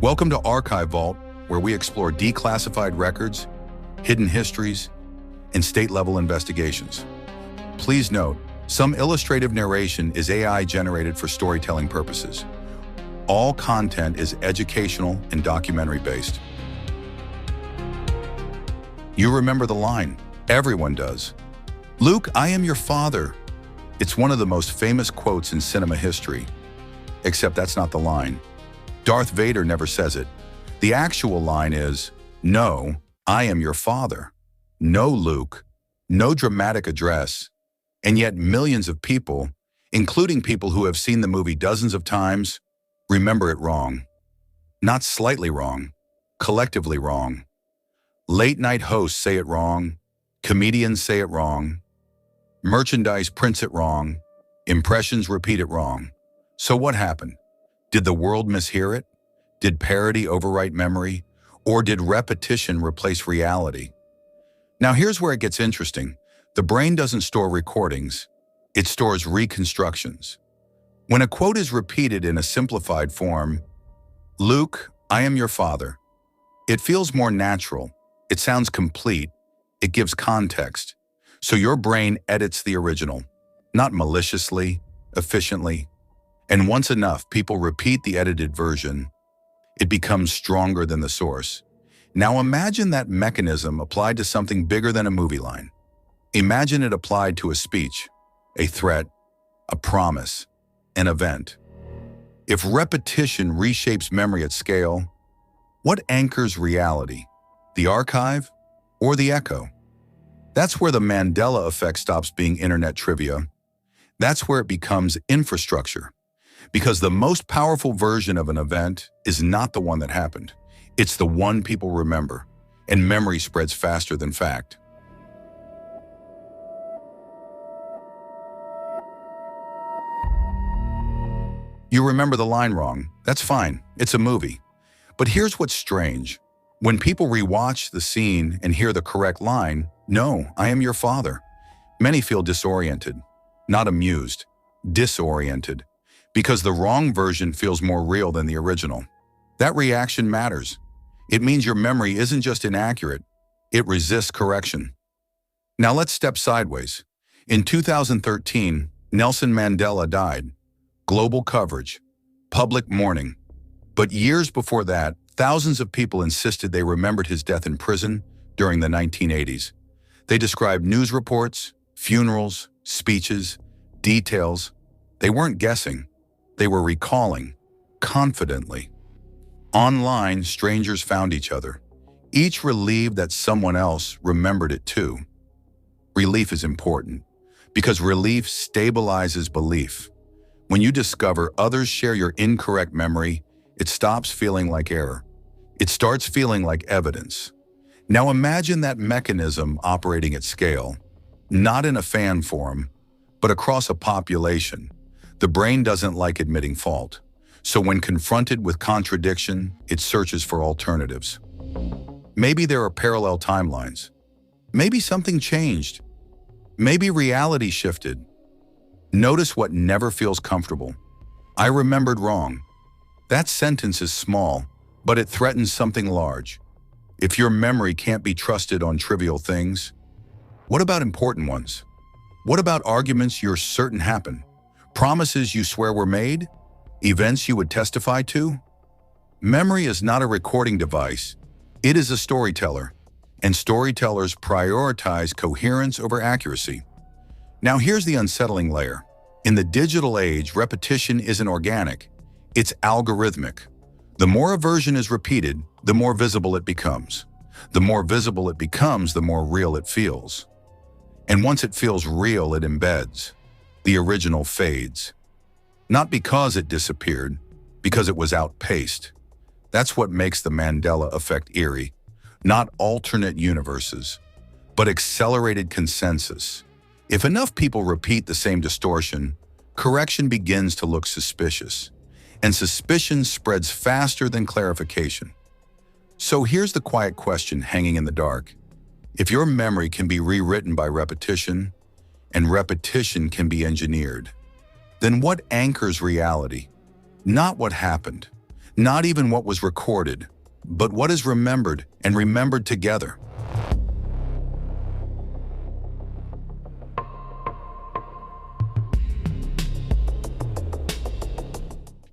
Welcome to Archive Vault, where we explore declassified records, hidden histories, and state-level investigations. Please note, some illustrative narration is AI-generated for storytelling purposes. All content is educational and documentary-based. You remember the line, everyone does. "Luke, I am your father." It's one of the most famous quotes in cinema history. Except that's not the line. Darth Vader never says it. The actual line is, "No, I am your father." No Luke, no dramatic address, and yet millions of people, including people who have seen the movie dozens of times, remember it wrong. Not slightly wrong, collectively wrong. Late-night hosts say it wrong, comedians say it wrong, merchandise prints it wrong, impressions repeat it wrong. So what happened? Did the world mishear it? Did parody overwrite memory? Or did repetition replace reality? Now here's where it gets interesting. The brain doesn't store recordings, it stores reconstructions. When a quote is repeated in a simplified form, "Luke, I am your father," it feels more natural, it sounds complete, it gives context. So your brain edits the original, not maliciously, efficiently. And once enough people repeat the edited version, it becomes stronger than the source. Now imagine that mechanism applied to something bigger than a movie line. Imagine it applied to a speech, a threat, a promise, an event. If repetition reshapes memory at scale, what anchors reality? The archive or the echo? That's where the Mandela Effect stops being internet trivia. That's where it becomes infrastructure. Because the most powerful version of an event is not the one that happened. It's the one people remember, and memory spreads faster than fact. You remember the line wrong. That's fine, it's a movie. But here's what's strange. When people rewatch the scene and hear the correct line, "No, I am your father," many feel disoriented, not amused, disoriented. Because the wrong version feels more real than the original. That reaction matters. It means your memory isn't just inaccurate, it resists correction. Now let's step sideways. In 2013, Nelson Mandela died. Global coverage, public mourning. But years before that, thousands of people insisted they remembered his death in prison during the 1980s. They described news reports, funerals, speeches, details. They weren't guessing. They were recalling, confidently. Online, strangers found each other, each relieved that someone else remembered it too. Relief is important, because relief stabilizes belief. When you discover others share your incorrect memory, it stops feeling like error. It starts feeling like evidence. Now imagine that mechanism operating at scale, not in a fan form, but across a population. The brain doesn't like admitting fault, so when confronted with contradiction, it searches for alternatives. Maybe there are parallel timelines. Maybe something changed. Maybe reality shifted. Notice what never feels comfortable. "I remembered wrong." That sentence is small, but it threatens something large. If your memory can't be trusted on trivial things, what about important ones? What about arguments you're certain happened? Promises you swear were made? Events you would testify to? Memory is not a recording device. It is a storyteller, and storytellers prioritize coherence over accuracy. Now here's the unsettling layer. In the digital age, repetition isn't organic. It's algorithmic. The more a version is repeated, the more visible it becomes. The more visible it becomes, the more real it feels. And once it feels real, it embeds. The original fades. Not because it disappeared, because it was outpaced. That's what makes the Mandela Effect eerie. Not alternate universes, but accelerated consensus. If enough people repeat the same distortion, correction begins to look suspicious. And suspicion spreads faster than clarification. So here's the quiet question hanging in the dark. If your memory can be rewritten by repetition, and repetition can be engineered, then what anchors reality? Not what happened, Not even what was recorded, but what is remembered and remembered together.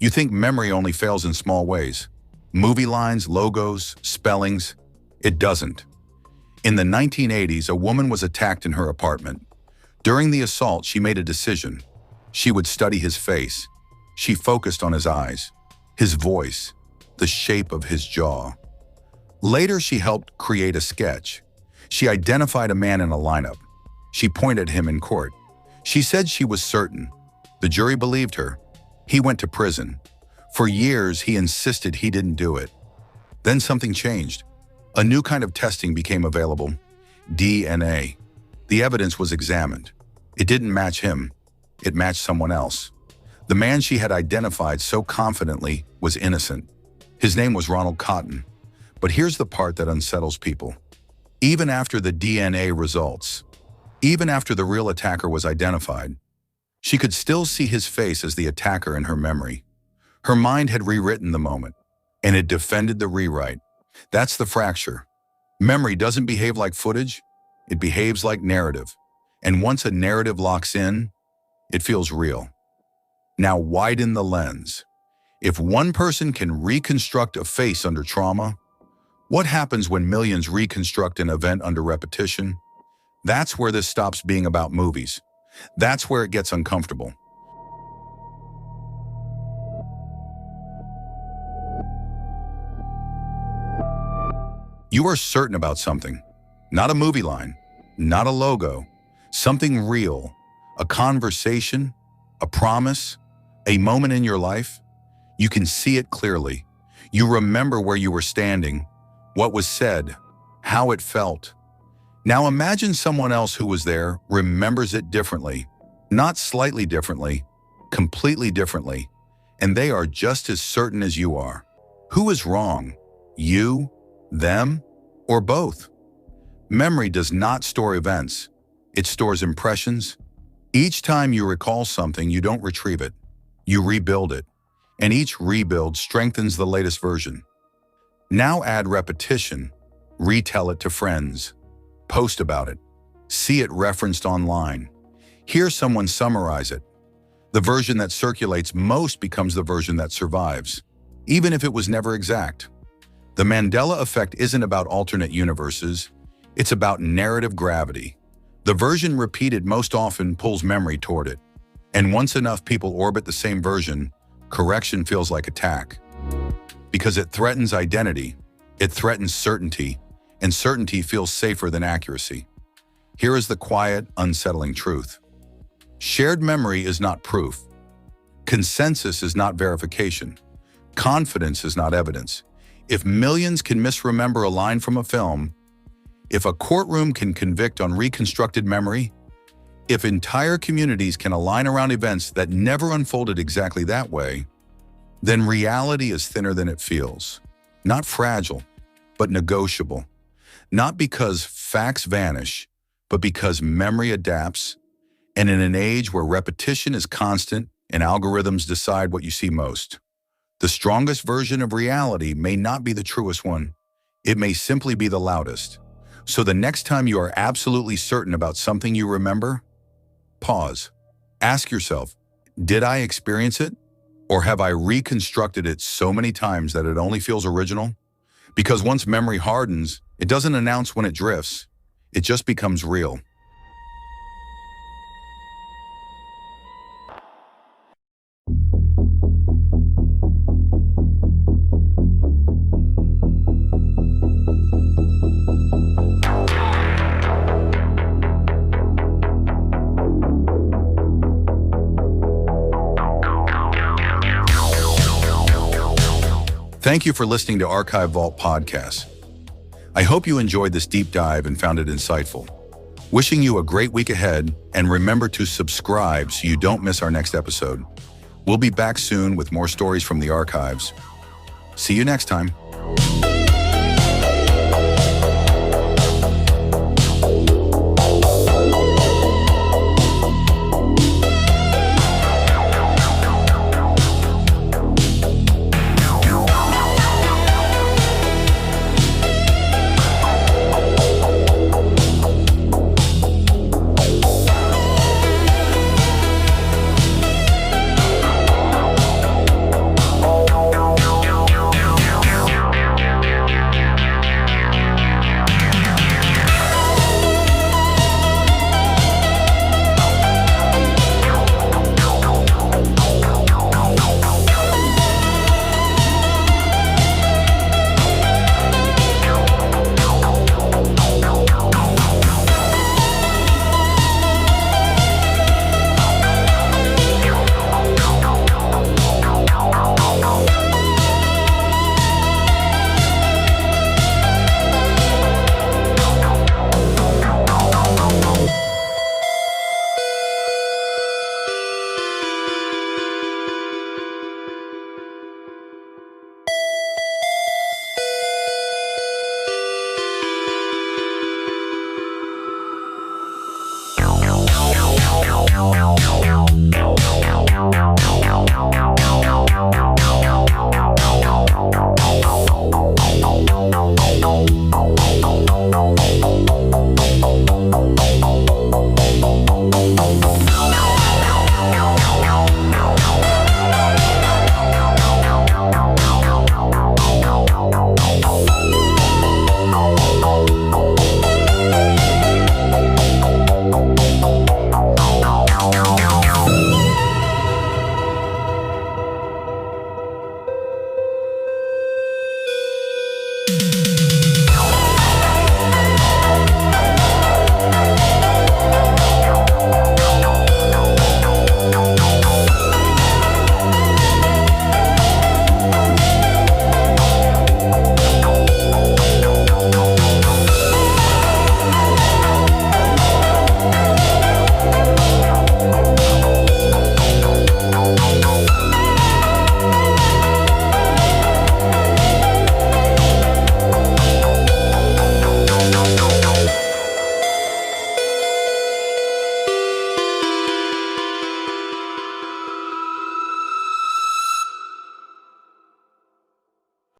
You think memory only fails in small ways. Movie lines, logos, spellings. It doesn't. In the 1980s, a woman was attacked in her apartment. During the assault, she made a decision. She would study his face. She focused on his eyes, his voice, the shape of his jaw. Later, she helped create a sketch. She identified a man in a lineup. She pointed at him in court. She said she was certain. The jury believed her. He went to prison. For years, he insisted he didn't do it. Then something changed. A new kind of testing became available, DNA. The evidence was examined. It didn't match him. It matched someone else. The man she had identified so confidently was innocent. His name was Ronald Cotton. But here's the part that unsettles people. Even after the DNA results, even after the real attacker was identified, she could still see his face as the attacker in her memory. Her mind had rewritten the moment, and it defended the rewrite. That's the fracture. Memory doesn't behave like footage, it behaves like narrative. And once a narrative locks in, it feels real. Now widen the lens. If one person can reconstruct a face under trauma, what happens when millions reconstruct an event under repetition? That's where this stops being about movies. That's where it gets uncomfortable. You are certain about something, not a movie line, not a logo, something real, a conversation, a promise, a moment in your life. You can see it clearly. You remember where you were standing, what was said, how it felt. Now imagine someone else who was there remembers it differently, not slightly differently, completely differently, and they are just as certain as you are. Who is wrong? You, them, or both? Memory does not store events. It stores impressions. Each time you recall something, you don't retrieve it. You rebuild it. And each rebuild strengthens the latest version. Now add repetition. Retell it to friends. Post about it. See it referenced online. Hear someone summarize it. The version that circulates most becomes the version that survives, even if it was never exact. The Mandela Effect isn't about alternate universes. It's about narrative gravity. The version repeated most often pulls memory toward it. And once enough people orbit the same version, correction feels like attack. Because it threatens identity, it threatens certainty, and certainty feels safer than accuracy. Here is the quiet, unsettling truth. Shared memory is not proof. Consensus is not verification. Confidence is not evidence. If millions can misremember a line from a film, if a courtroom can convict on reconstructed memory, if entire communities can align around events that never unfolded exactly that way, then reality is thinner than it feels. Not fragile, but negotiable. Not because facts vanish, but because memory adapts. And in an age where repetition is constant and algorithms decide what you see most, the strongest version of reality may not be the truest one. It may simply be the loudest. So the next time you are absolutely certain about something you remember, pause. Ask yourself, did I experience it? Or have I reconstructed it so many times that it only feels original? Because once memory hardens, it doesn't announce when it drifts. It just becomes real. Thank you for listening to Archive Vault Podcast. I hope you enjoyed this deep dive and found it insightful. Wishing you a great week ahead, and remember to subscribe so you don't miss our next episode. We'll be back soon with more stories from the archives. See you next time.